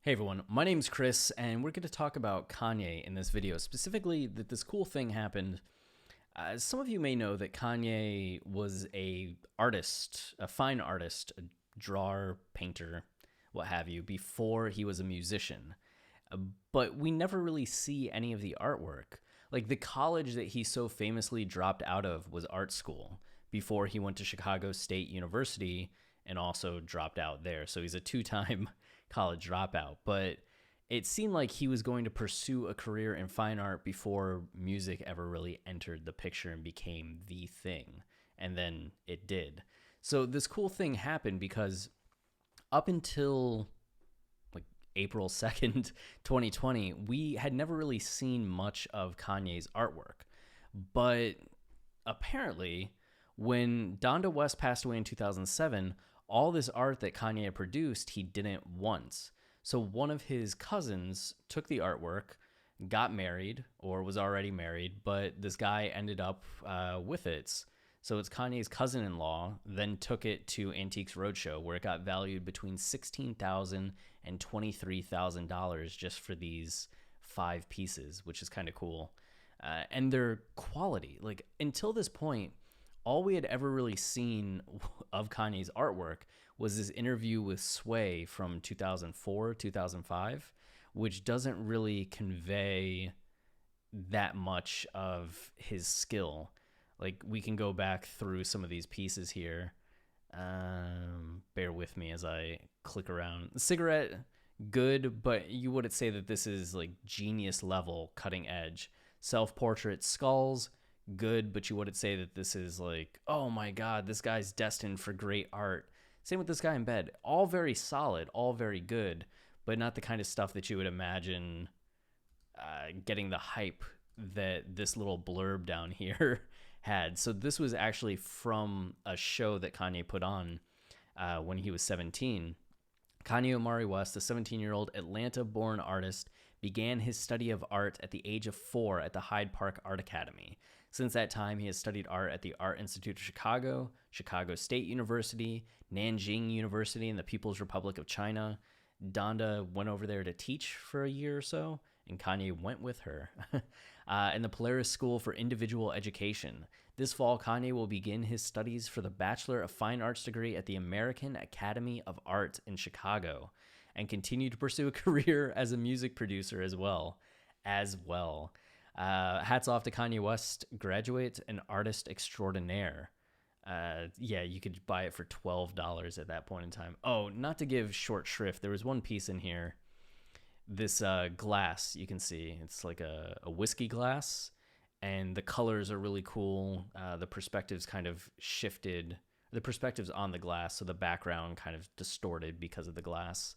Hey everyone, my name's Chris, and we're going to talk about Kanye in this video. Specifically, that this cool thing happened. Some of you may know that Kanye was a artist, a fine artist, a drawer, painter, what have you, before he was a musician. But we never really see any of the artwork. Like the college that he so famously dropped out of was art school before he went to Chicago State University and also dropped out there. So he's a two-time college dropout. But it seemed like he was going to pursue a career in fine art before music ever really entered the picture and became the thing. And then it did. So this cool thing happened because up until like April 2nd, 2020, we had never really seen much of Kanye's artwork. But apparently, when Donda West passed away in 2007, all this art that Kanye had produced, he didn't want. So one of his cousins took the artwork, got married, or was already married, but this guy ended up with it. So it's Kanye's cousin-in-law, then took it to Antiques Roadshow, where it got valued between $16,000 and $23,000 just for these 5 pieces, which is kind of cool. And their quality, like until this point, all we had ever really seen of Kanye's artwork was this interview with Sway from 2004, 2005, which doesn't really convey that much of his skill. Like, we can go back through some of these pieces here. Bear with me as I click around. Cigarette, good, but you wouldn't say that this is like genius level, cutting edge. Self-portrait skulls, good, but you wouldn't say that this is like, oh my god, this guy's destined for great art. Same with this guy in bed. All very solid, all very good, but not the kind of stuff that you would imagine getting the hype that this little blurb down here had. So this was actually from a show that Kanye put on when he was 17. Kanye Omari West, a 17-year-old Atlanta-born artist, began his study of art at the age of 4 at the Hyde Park Art Academy. Since that time, he has studied art at the Art Institute of Chicago, Chicago State University, Nanjing University in the People's Republic of China. Donda went over there to teach for a year or so, and Kanye went with her. And the Polaris School for Individual Education. This fall, Kanye will begin his studies for the Bachelor of Fine Arts degree at the American Academy of Art in Chicago, and continue to pursue a career as a music producer as well. Hats off to Kanye West, graduate and artist extraordinaire. Yeah, you could buy it for $12 at that point in time. Oh, not to give short shrift, there was one piece in here. This glass, you can see, it's like a whiskey glass, and the colors are really cool. The perspective's kind of shifted. The perspective's on the glass, so the background kind of distorted because of the glass.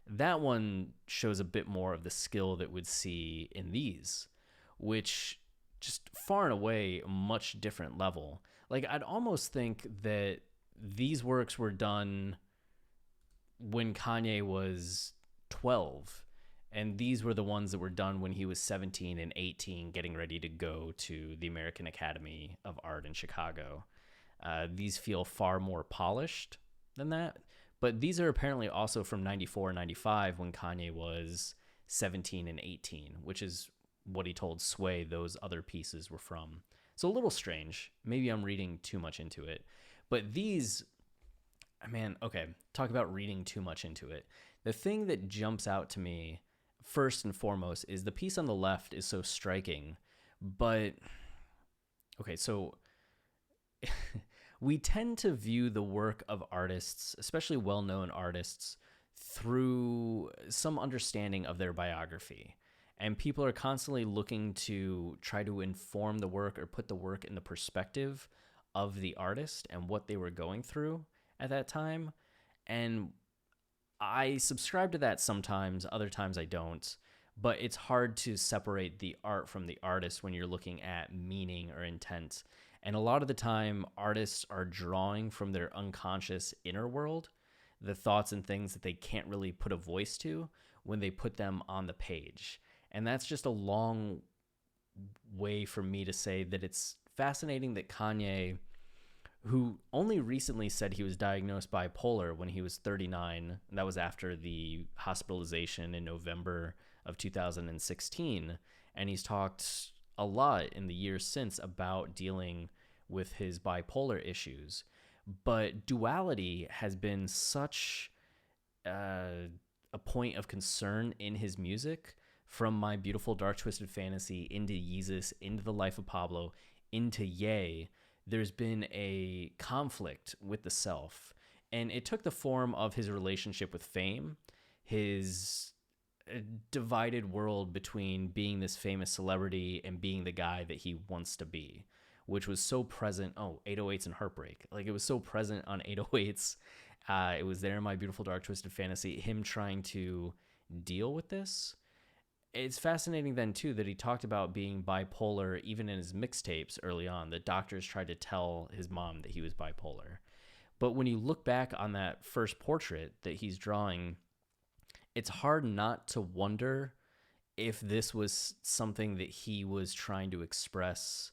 That one shows a bit more of the skill that we'd see in these, which just far and away a much different level. Like, I'd almost think that these works were done when Kanye was 12, and these were the ones that were done when he was 17 and 18, getting ready to go to the American Academy of Art in Chicago. These feel far more polished than that, but these are apparently also from 94 and 95 when Kanye was 17 and 18, which is what he told Sway those other pieces were from. So a little strange. Maybe I'm reading too much into it. But these, man, okay, talk about reading too much into it. The thing that jumps out to me, first and foremost, is the piece on the left is so striking. But, okay, so we tend to view the work of artists, especially well-known artists, through some understanding of their biography. And people are constantly looking to try to inform the work or put the work in the perspective of the artist and what they were going through at that time. And I subscribe to that sometimes, other times I don't. But it's hard to separate the art from the artist when you're looking at meaning or intent. And a lot of the time, artists are drawing from their unconscious inner world, the thoughts and things that they can't really put a voice to when they put them on the page. And that's just a long way for me to say that it's fascinating that Kanye, who only recently said he was diagnosed bipolar when he was 39. And that was after the hospitalization in November of 2016. And he's talked a lot in the years since about dealing with his bipolar issues. But duality has been such a point of concern in his music, from My Beautiful Dark Twisted Fantasy into Yeezus, into The Life of Pablo, into Ye. There's been a conflict with the self, and it took the form of his relationship with fame, his divided world between being this famous celebrity and being the guy that he wants to be, which was so present. 808s and Heartbreak. Like, it was so present on 808s. It was there in My Beautiful Dark Twisted Fantasy, him trying to deal with this. It's fascinating then, too, that he talked about being bipolar even in his mixtapes early on. The doctors tried to tell his mom that he was bipolar. But when you look back on that first portrait that he's drawing, it's hard not to wonder if this was something that he was trying to express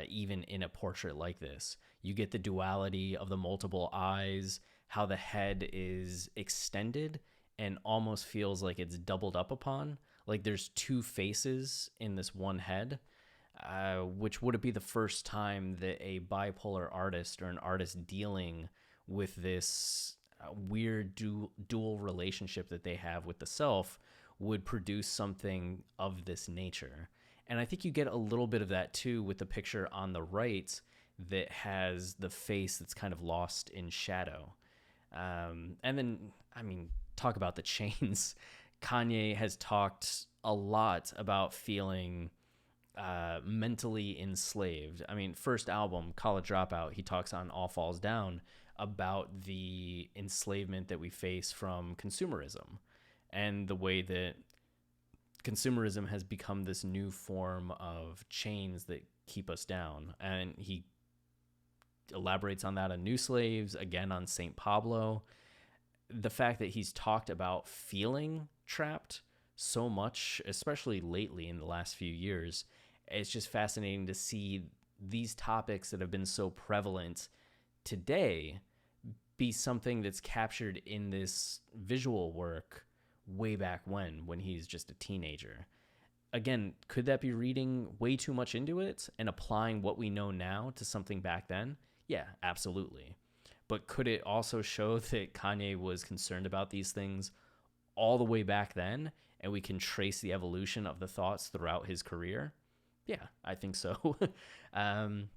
even in a portrait like this. You get the duality of the multiple eyes, how the head is extended and almost feels like it's doubled up upon. Like there's two faces in this one head, which would it be the first time that a bipolar artist or an artist dealing with this weird dual relationship that they have with the self would produce something of this nature? And I think you get a little bit of that too with the picture on the right that has the face that's kind of lost in shadow. And then, I mean, talk about the chains. Kanye has talked a lot about feeling mentally enslaved. I mean, first album, College Dropout, he talks on All Falls Down about the enslavement that we face from consumerism and the way that consumerism has become this new form of chains that keep us down. And he elaborates on that on New Slaves, again on St. Pablo. The fact that he's talked about feeling trapped so much, especially lately in the last few years, it's just fascinating to see these topics that have been so prevalent today be something that's captured in this visual work way back when he's just a teenager. Again, could that be reading way too much into it and applying what we know now to something back then? Yeah, absolutely. But could it also show that Kanye was concerned about these things all the way back then, and we can trace the evolution of the thoughts throughout his career? Yeah, I think so. And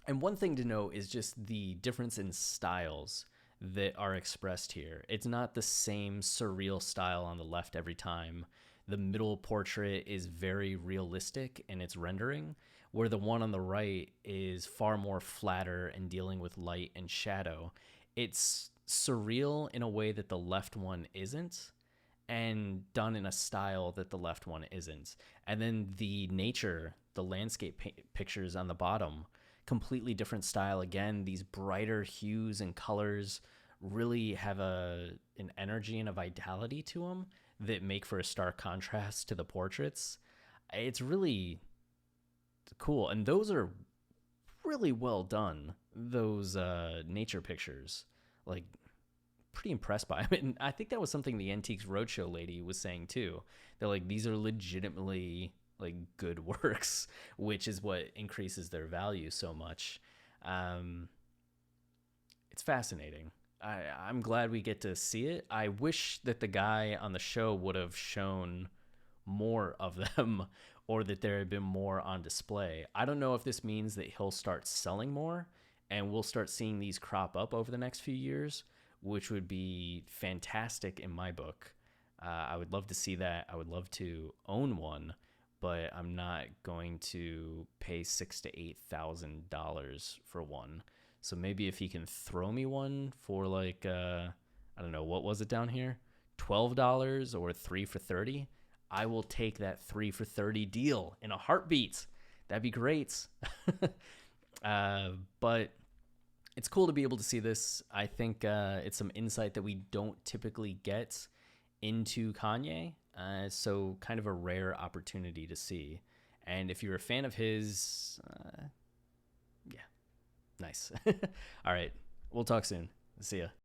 one thing to note is just the difference in styles that are expressed here. It's not the same surreal style on the left every time. The middle portrait is very realistic in its rendering, where the one on the right is far more flatter and dealing with light and shadow. It's surreal in a way that the left one isn't, and done in a style that the left one isn't. And then the nature, the landscape pictures on the bottom, completely different style. Again, these brighter hues and colors really have an energy and a vitality to them that make for a stark contrast to the portraits. It's really cool. And those are really well done, those nature pictures. Like, pretty impressed by them. And I think that was something the Antiques Roadshow lady was saying too. They're like, these are legitimately like good works, which is what increases their value so much. It's fascinating. I'm glad we get to see it. I wish that the guy on the show would have shown more of them, or that there had been more on display. I don't know if this means that he'll start selling more and we'll start seeing these crop up over the next few years, which would be fantastic in my book. I would love to see that. I would love to own one, but I'm not going to pay $6,000 to $8,000 for one. So maybe if he can throw me one for like, I don't know, what was it down here? $12 or 3 for $30. I will take that 3 for $30 deal in a heartbeat. That'd be great. But it's cool to be able to see this. I think it's some insight that we don't typically get into Kanye. So kind of a rare opportunity to see. And if you're a fan of his, yeah, Nice. All right. We'll talk soon. See ya.